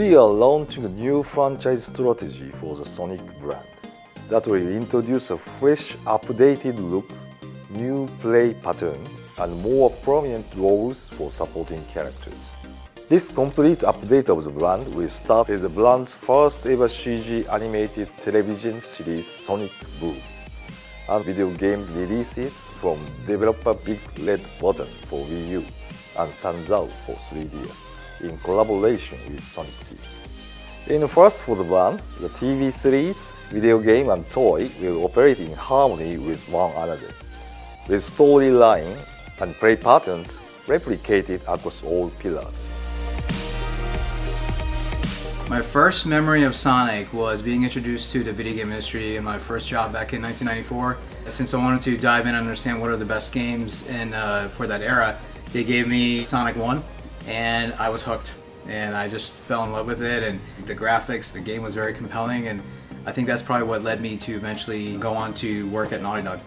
we are launching a new franchise strategy for the Sonic brand that will introduce a fresh, updated look, new play pattern, and more prominent roles for supporting characters. This complete update of the brand will start with the brand's first ever CG animated television series Sonic Boom, and video game releases from developer Big Red Button for Wii U and Sanzao for 3DS in collaboration with Sonic Team. In first for the brand, the TV series, video game and toy will operate in harmony with one another, with storyline and play patterns replicated across all pillars. My first memory of Sonic was being introduced to the video game industry in my first job back in 1994. Since I wanted to dive in and understand what are the best games for that era, they gave me Sonic 1 and I was hooked. And I just fell in love with it, and the graphics, the game was very compelling, and I think that's probably what led me to eventually go on to work at Naughty Dog.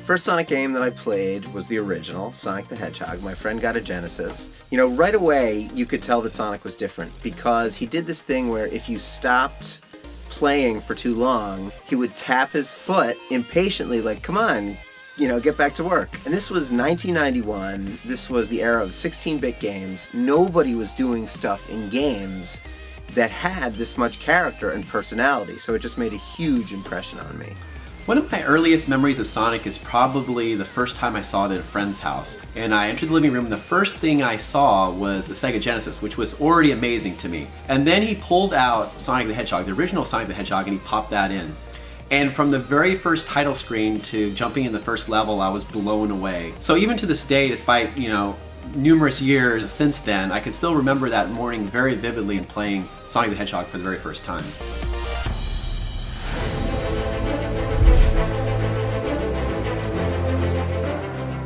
First Sonic game that I played was the original, Sonic the Hedgehog. My friend got a Genesis. You know, right away you could tell that Sonic was different because he did this thing where if you stopped playing for too long, he would tap his foot impatiently like, come on, you know, get back to work. And this was 1991. This was the era of 16-bit games. Nobody was doing stuff in games that had this much character and personality, so it just made a huge impression on me. One of my earliest memories of Sonic is probably the first time I saw it at a friend's house. And I entered the living room and the first thing I saw was a Sega Genesis, which was already amazing to me. And then he pulled out Sonic the Hedgehog, the original Sonic the Hedgehog, and he popped that in. And from the very first title screen to jumping in the first level, I was blown away. So even to this day, despite, you know, numerous years since then, I can still remember that morning very vividly and playing Sonic the Hedgehog for the very first time.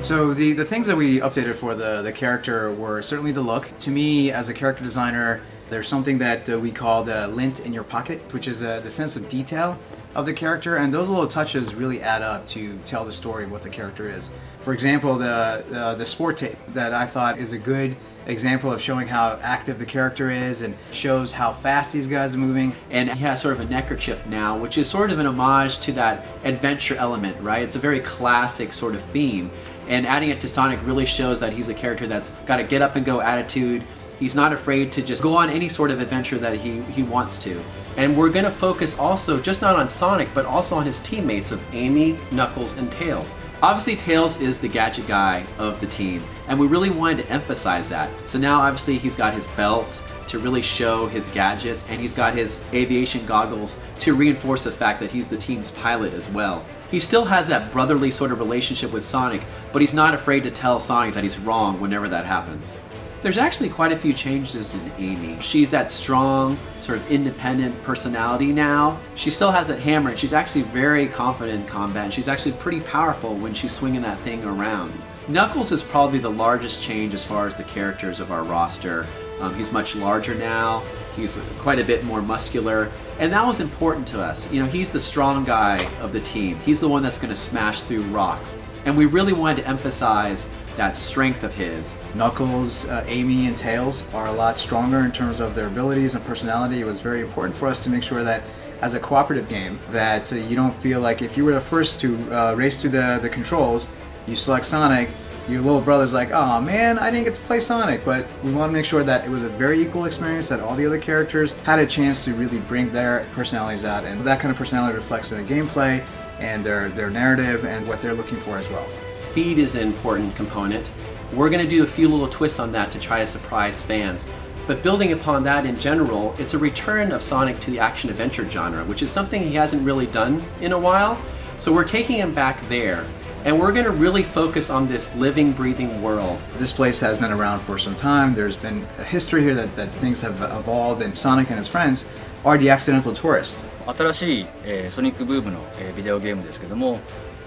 So the things that we updated for the character were certainly the look. To me, as a character designer, there's something that we call the lint in your pocket, which is the sense of detail of the character, and those little touches really add up to tell the story of what the character is. For example, the sport tape that I thought is a good example of showing how active the character is and shows how fast these guys are moving. And he has sort of a neckerchief now, which is sort of an homage to that adventure element, right? It's a very classic sort of theme. And adding it to Sonic really shows that he's a character that's got a get up and go attitude. He's not afraid to just go on any sort of adventure that he wants to. And we're going to focus also just not on Sonic, but also on his teammates of Amy, Knuckles, and Tails. Obviously Tails is the gadget guy of the team, and we really wanted to emphasize that. So now obviously he's got his belt to really show his gadgets, and he's got his aviation goggles to reinforce the fact that he's the team's pilot as well. He still has that brotherly sort of relationship with Sonic, but he's not afraid to tell Sonic that he's wrong whenever that happens. There's actually quite a few changes in Amy. She's that strong, sort of independent personality now. She still has that hammer, and she's actually very confident in combat, and she's actually pretty powerful when she's swinging that thing around. Knuckles is probably the largest change as far as the characters of our roster. He's much larger now, he's quite a bit more muscular, and that was important to us. You know, he's the strong guy of the team. He's the one that's going to smash through rocks. And we really wanted to emphasize that strength of his. Knuckles, Amy, and Tails are a lot stronger in terms of their abilities and personality. It was very important for us to make sure that as a cooperative game, that you don't feel like if you were the first to race to the controls, you select Sonic, your little brother's like, oh man, I didn't get to play Sonic. But we want to make sure that it was a very equal experience, that all the other characters had a chance to really bring their personalities out, and that kind of personality reflects in the gameplay and their narrative and what they're looking for as well. Speed is an important component. We're going to do a few little twists on that to try to surprise fans. But building upon that in general, it's a return of Sonic to the action-adventure genre, which is something he hasn't really done in a while. So we're taking him back there. And we're going to really focus on this living, breathing world. This place has been around for some time. There's been a history here that things have evolved, and Sonic and his friends are the accidental tourists. 新しい、ソニックブームの、ビデオゲームですけども、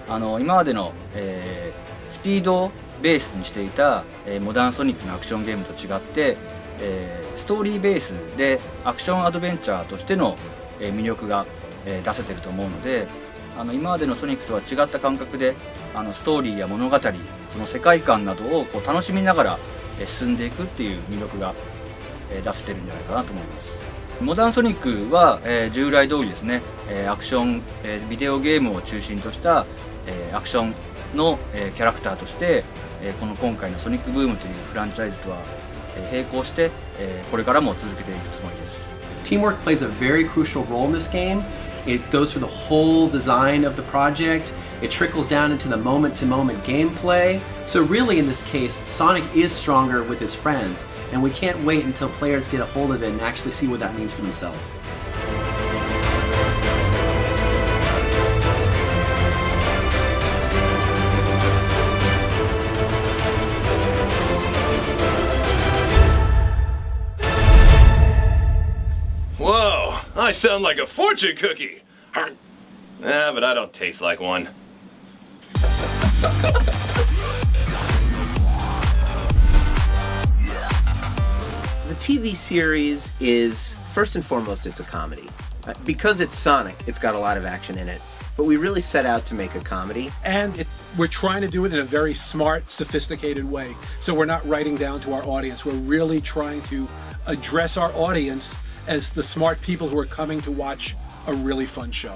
今までの、スピードをベースにしていた、モダンソニックのアクションゲームと違って、ストーリーベースでアクションアドベンチャーとしての、魅力が、出せてると思うので、今までのソニックとは違った感覚でストーリーや物語、その世界観などをこう楽しみながら進んでいくっていう魅力が出せてるんじゃないかなと思います。モダンソニックは、従来通りですね、アクション、ビデオゲームを中心とした、アクションの、キャラクターとして、この今回のソニックブームというフランチャイズとは、並行して、これからも続けていくつもりです。Teamwork plays a very crucial role in this game. It goes through the whole design of the project. It trickles down into the moment-to-moment gameplay. So really in this case, Sonic is stronger with his friends, and we can't wait until players get a hold of it and actually see what that means for themselves. Whoa, I sound like a fortune cookie. But I don't taste like one. The TV series is, first and foremost, it's a comedy. Because it's Sonic, it's got a lot of action in it. But we really set out to make a comedy. And we're trying to do it in a very smart, sophisticated way. So we're not writing down to our audience. We're really trying to address our audience as the smart people who are coming to watch a really fun show.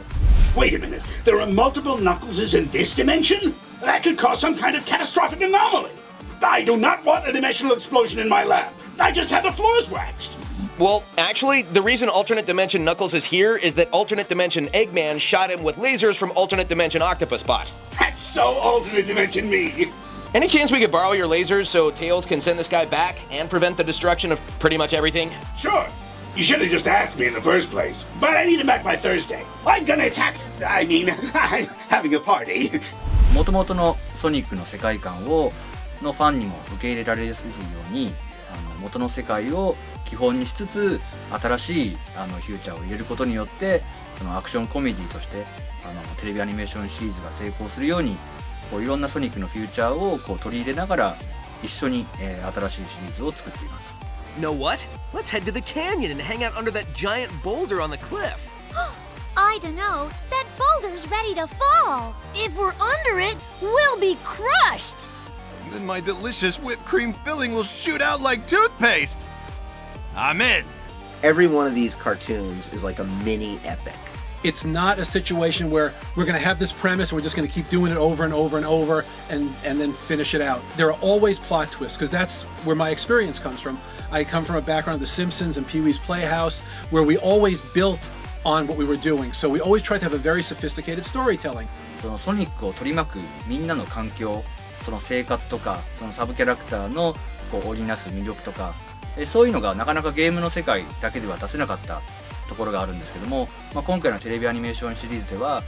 Wait a minute, there are multiple Knuckleses in this dimension? That could cause some kind of catastrophic anomaly. I do not want a dimensional explosion in my lab. I just had the floors waxed. Well, actually, the reason alternate dimension Knuckles is here is that alternate dimension Eggman shot him with lasers from alternate dimension Octopus Bot. That's so alternate dimension me. Any chance we could borrow your lasers so Tails can send this guy back and prevent the destruction of pretty much everything? Sure. You should have just asked me in the first place. But I need him back by Thursday. I'm gonna attack. I'm having a party. 元々のソニックの世界観のファンにも受け入れられやすいように元の世界を基本にしつつ新しいフューチャーを入れることによってアクションコメディとしてテレビアニメーションシリーズが成功するようにいろんなソニックのフューチャーを取り入れながら一緒に新しいシリーズを作っています。Know what? Let's head to the canyon and hang out under that giant boulder on the cliff. I don't know. That boulder's ready to fall. If we're under it, we'll be crushed. Then my delicious whipped cream filling will shoot out like toothpaste. I'm in. Every one of these cartoons is like a mini epic. It's not a situation where we're going to have this premise and we're just going to keep doing it over and over and over and then finish it out. There are always plot twists because that's where my experience comes from. I come from a background of The Simpsons and Pee-wee's Playhouse where we always built on what we were doing. So we always try to have a very sophisticated storytelling. そのソニックを取り巻くみんなの環境、その生活とかそのサブキャラクターの織りなす魅力とか、そういうのがなかなかゲームの世界だけでは出せなかったところがあるんですけども、今回のテレビアニメーションシリーズでは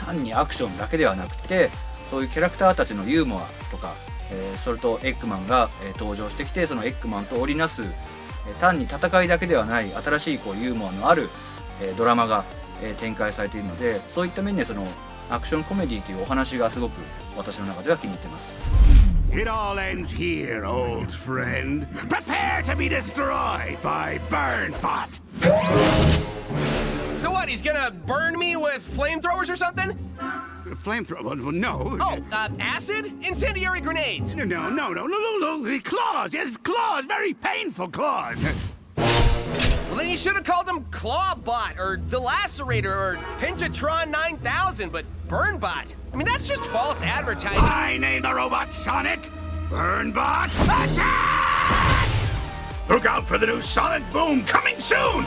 単にアクションだけではなくてそういうキャラクターたちのユーモアとか、それとエッグマンが登場してきてそのエッグマンと織りなす単に戦いだけではない新しいユーモアのあるドラマが展開されているので、そういった面でそのアクションコメディというお話がすごく私の中では気に入ってます。It all ends here, old friend. Prepare to be destroyed by Burnbot. So what, he's gonna burn me with flamethrowers or something? Flamethrower? No. Oh, acid? Incendiary grenades? No. The claws. Yes, claws. Very painful claws. Well, then you should have called him Clawbot or Delacerator or Pinjatron 9000, but Burnbot. I mean, that's just false advertising. I named the robot Sonic. Burnbot, attack! Look out for the new Sonic Boom coming soon!